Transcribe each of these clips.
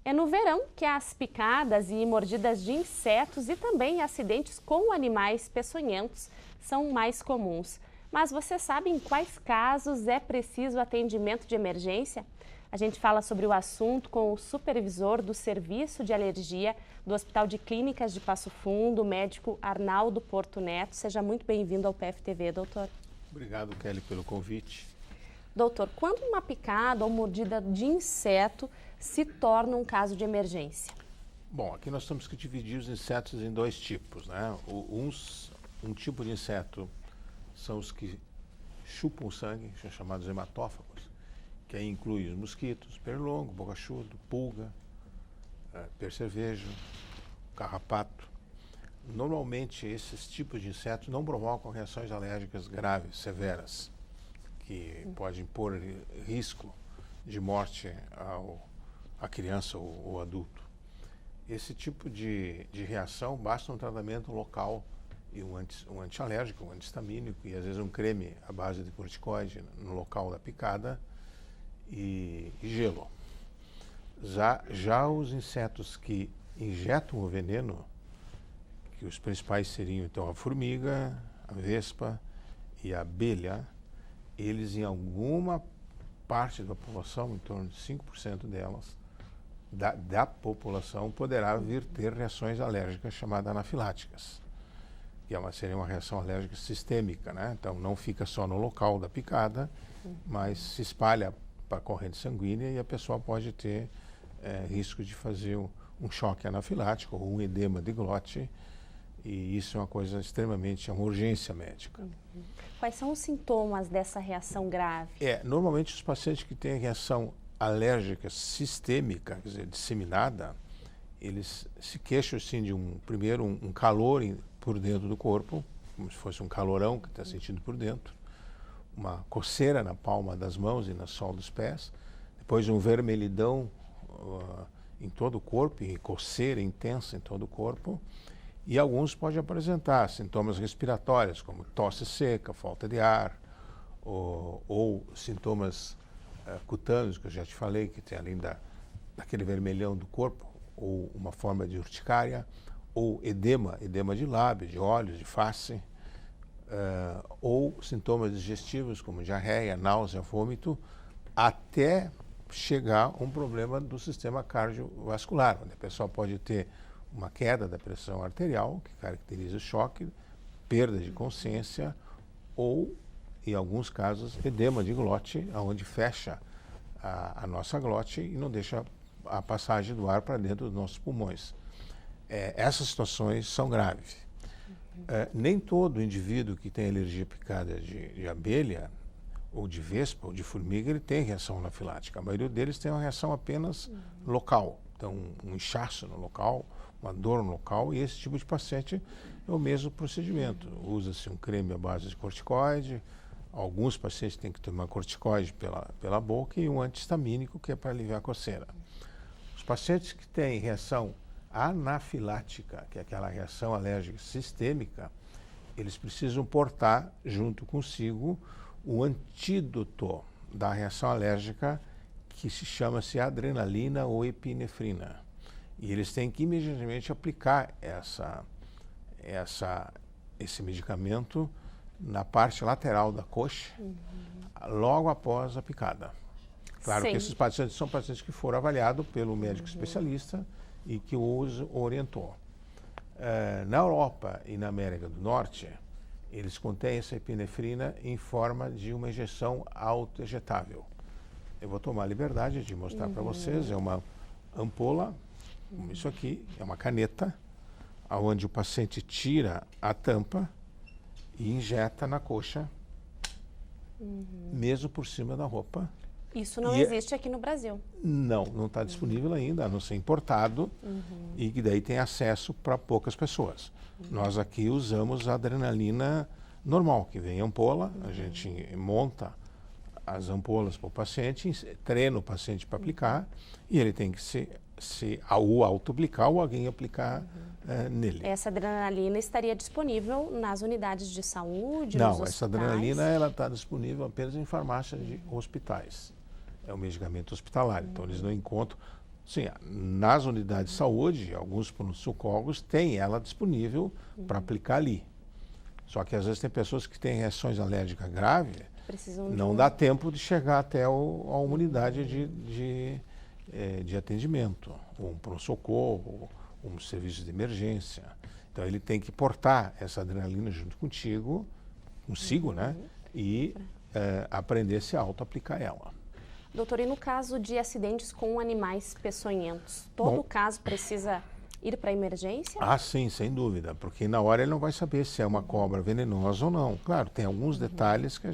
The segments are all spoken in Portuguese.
É no verão que as picadas e mordidas de insetos e também acidentes com animais peçonhentos são mais comuns. Mas você sabe em quais casos é preciso atendimento de emergência? A gente fala sobre o assunto com o supervisor do Serviço de Alergia do Hospital de Clínicas de Passo Fundo, o médico Arnaldo Porto Neto. Seja muito bem-vindo ao PFTV, doutor. Obrigado, Kelly, pelo convite. Doutor, quando uma picada ou mordida de inseto se torna um caso de emergência? Bom, aqui nós temos que dividir os insetos em dois tipos, né? Um tipo de inseto são os que chupam o sangue, são chamados hematófagos, que aí inclui os mosquitos, pernilongo, borrachudo, pulga, percevejo, carrapato. Normalmente esses tipos de insetos não provocam reações alérgicas graves, severas, que podem pôr risco de morte à criança ou adulto. Esse tipo de reação basta um tratamento local e um antialérgico, um antihistamínico e às vezes um creme à base de corticoide no local da picada e gelo. Já os insetos que injetam o veneno, que os principais seriam então a formiga, a vespa e a abelha, eles em alguma parte da população, em torno de 5% delas, da população, poderá vir ter reações alérgicas chamadas anafiláticas, que seria uma reação alérgica sistêmica, né? Então não fica só no local da picada, mas se espalha para a corrente sanguínea e a pessoa pode ter risco de fazer um choque anafilático ou um edema de glote, e isso é uma coisa extremamente, é uma urgência médica. Quais são os sintomas dessa reação grave? Normalmente os pacientes que têm reação alérgica sistêmica, quer dizer, disseminada, eles se queixam assim de primeiro um calor por dentro do corpo, como se fosse um calorão que está sentindo por dentro, uma coceira na palma das mãos e na sola dos pés, depois um vermelhidão em todo o corpo e coceira intensa em todo o corpo. E alguns podem apresentar sintomas respiratórios, como tosse seca, falta de ar, ou sintomas cutâneos, que eu já te falei, que tem além daquele vermelhão do corpo, ou uma forma de urticária, ou edema de lábio, de olhos, de face, ou sintomas digestivos, como diarreia, náusea, vômito, até chegar a um problema do sistema cardiovascular, onde a pessoa pode ter uma queda da pressão arterial, que caracteriza o choque, perda de consciência ou, em alguns casos, edema de glote, onde fecha a nossa glote e não deixa a passagem do ar para dentro dos nossos pulmões. Essas situações são graves. Nem todo indivíduo que tem alergia à picada de abelha, ou de vespa, ou de formiga, ele tem reação anafilática. A maioria deles tem uma reação apenas local. Então, um inchaço no local, uma dor no local, e esse tipo de paciente é o mesmo procedimento. Usa-se um creme à base de corticoide, alguns pacientes têm que tomar corticoide pela boca e um antihistamínico, que é para aliviar a coceira. Os pacientes que têm reação anafilática, que é aquela reação alérgica sistêmica, eles precisam portar junto consigo o antídoto da reação alérgica, que chama-se adrenalina ou epinefrina. E eles têm que imediatamente aplicar esse medicamento na parte lateral da coxa, logo após a picada. Claro que esses pacientes são pacientes que foram avaliados pelo médico especialista e que o orientou. Na Europa e na América do Norte, eles contêm essa epinefrina em forma de uma injeção autoinjetável. Eu vou tomar a liberdade de mostrar para vocês, é uma ampola, como isso aqui, é uma caneta, onde o paciente tira a tampa e injeta na coxa, mesmo por cima da roupa. Isso não existe aqui no Brasil? Não está disponível ainda, a não ser importado, e que daí tem acesso para poucas pessoas. Nós aqui usamos a adrenalina normal, que vem em ampola, a gente monta as ampolas para o paciente, treina o paciente para aplicar, e ele tem que se auto-aplicar ou alguém aplicar nele. Essa adrenalina estaria disponível nas unidades de saúde, Não, nos hospitais? essa adrenalina ela está disponível apenas em farmácias de hospitais. É um medicamento hospitalar, então eles não encontram, Sim, nas unidades de saúde, alguns pronto-socorros têm ela disponível para aplicar ali. Só que às vezes tem pessoas que têm reações alérgicas graves, não dá tempo de chegar até a uma unidade de atendimento, ou um pronto-socorro, ou um serviço de emergência. Então ele tem que portar essa adrenalina junto consigo, né? E aprender a se auto-aplicar ela. Doutor, e no caso de acidentes com animais peçonhentos, todo caso precisa ir para a emergência? Ah, sim, sem dúvida, porque na hora ele não vai saber se é uma cobra venenosa ou não. Claro, tem alguns detalhes que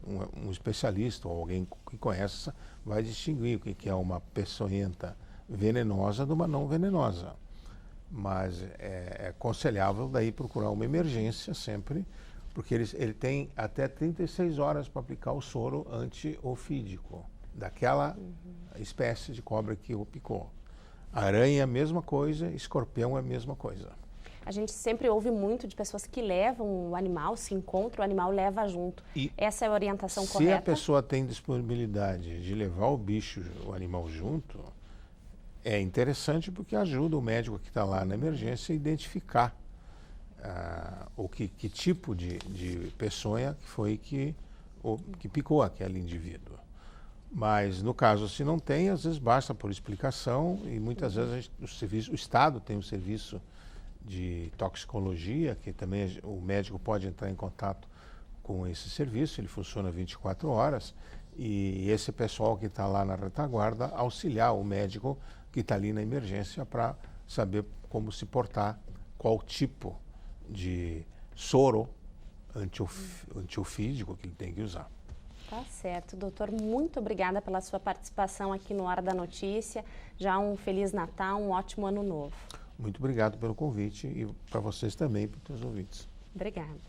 um especialista ou alguém que conhece vai distinguir o que é uma peçonhenta venenosa de uma não venenosa. Mas é aconselhável daí procurar uma emergência sempre, porque ele tem até 36 horas para aplicar o soro antiofídico daquela espécie de cobra que o picou. Aranha é a mesma coisa, escorpião é a mesma coisa. A gente sempre ouve muito de pessoas que levam o animal, se encontra, o animal leva junto. E essa é a orientação correta? Se a pessoa tem disponibilidade de levar o animal junto, é interessante porque ajuda o médico que está lá na emergência a identificar que tipo de peçonha que foi que picou aquele indivíduo. Mas, no caso, se não tem, às vezes basta por explicação e muitas vezes o Estado tem um serviço de toxicologia, que também o médico pode entrar em contato com esse serviço, ele funciona 24 horas e esse pessoal que está lá na retaguarda auxiliar o médico que está ali na emergência para saber como se portar, qual tipo de soro antiofídico que ele tem que usar. Tá certo, doutor. Muito obrigada pela sua participação aqui no Hora da Notícia. Já um Feliz Natal, um ótimo Ano Novo. Muito obrigado pelo convite e para vocês também, para os ouvintes. Obrigada.